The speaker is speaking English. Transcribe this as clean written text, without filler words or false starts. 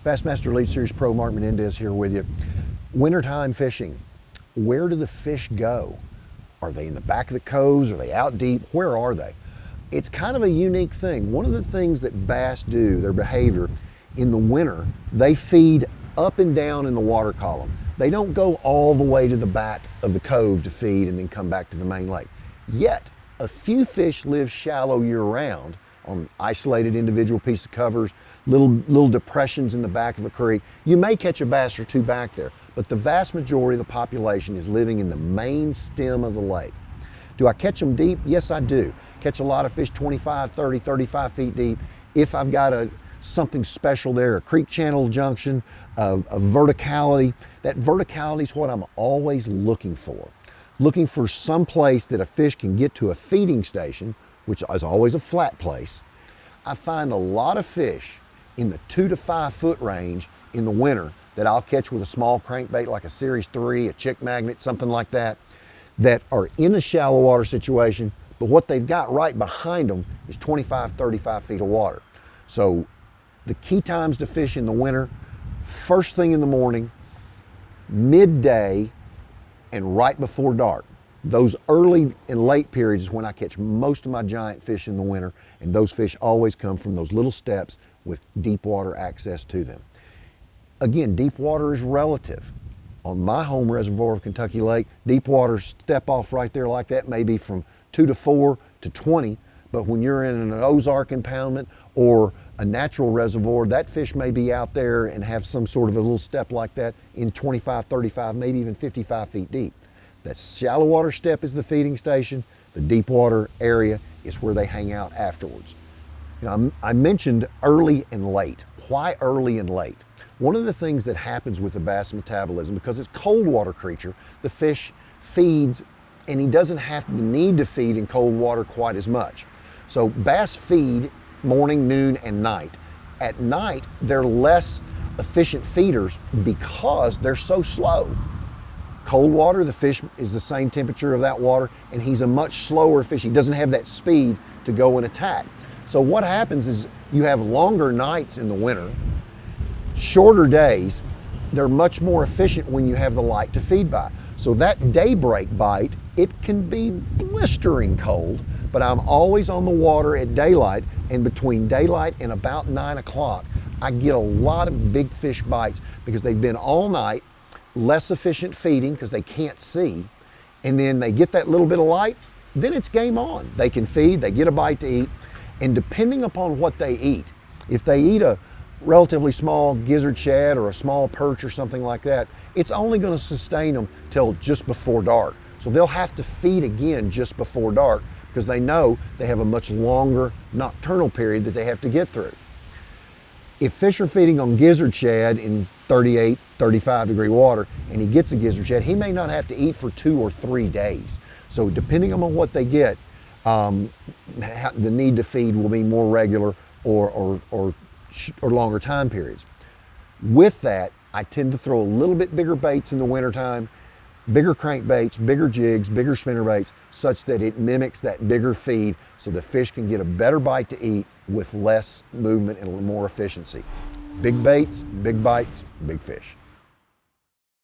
Bassmaster Elite Series Pro Mark Menendez here with you. Wintertime fishing. Where do the fish go? Are they in the back of the coves? Are they out deep? Where are they? It's kind of a unique thing. One of the things that bass do, their behavior, in the winter, they feed up and down in the water column. They don't go all the way to the back of the cove to feed and then come back to the main lake. Yet, a few fish live shallow year-round on isolated individual pieces of covers, little depressions in the back of a creek. You may catch a bass or two back there, but the vast majority of the population is living in the main stem of the lake. Do I catch them deep? Yes, I do. Catch a lot of fish 25, 30, 35 feet deep. If I've got something special there, a creek channel junction, a verticality. That verticality is what I'm always looking for. Looking for some place that a fish can get to a feeding station, which is always a flat place. I find a lot of fish in the 2 to 5 foot range in the winter that I'll catch with a small crankbait like a Series 3, a chick magnet, something like that, that are in a shallow water situation, but what they've got right behind them is 25, 35 feet of water. So the key times to fish in the winter, first thing in the morning, midday, and right before dark. Those early and late periods is when I catch most of my giant fish in the winter, and those fish always come from those little steps with deep water access to them. Again, deep water is relative. On my home reservoir of Kentucky Lake, deep water step off right there like that may be from 2 to 4 to 20, but when you're in an Ozark impoundment or a natural reservoir, that fish may be out there and have some sort of a little step like that in 25, 35, maybe even 55 feet deep. That shallow water step is the feeding station. The deep water area is where they hang out afterwards. You know, I mentioned early and late. Why early and late? One of the things that happens with the bass metabolism, because it's a cold water creature, the fish feeds and he doesn't have the need to feed in cold water quite as much. So bass feed morning, noon, and night. At night, they're less efficient feeders because they're so slow. Cold water, the fish is the same temperature of that water, and he's a much slower fish. He doesn't have that speed to go and attack. So what happens is you have longer nights in the winter, shorter days. They're much more efficient when you have the light to feed by. So that daybreak bite, it can be blistering cold, but I'm always on the water at daylight, and between daylight and about 9 o'clock, I get a lot of big fish bites because they've been all night, less efficient feeding because they can't see, and then they get that little bit of light, then it's game on. They can feed, they get a bite to eat, and depending upon what they eat, if they eat a relatively small gizzard shad or a small perch or something like that, it's only going to sustain them till just before dark. So they'll have to feed again just before dark because they know they have a much longer nocturnal period that they have to get through. If fish are feeding on gizzard shad in 38, 35 degree water and he gets a gizzard shad, he may not have to eat for 2 or 3 days. So depending on what they get, the need to feed will be more regular or longer time periods. With that, I tend to throw a little bit bigger baits in the wintertime, bigger crankbaits, bigger jigs, bigger spinnerbaits, such that it mimics that bigger feed so the fish can get a better bite to eat with less movement and more efficiency. Big baits, big bites, big fish.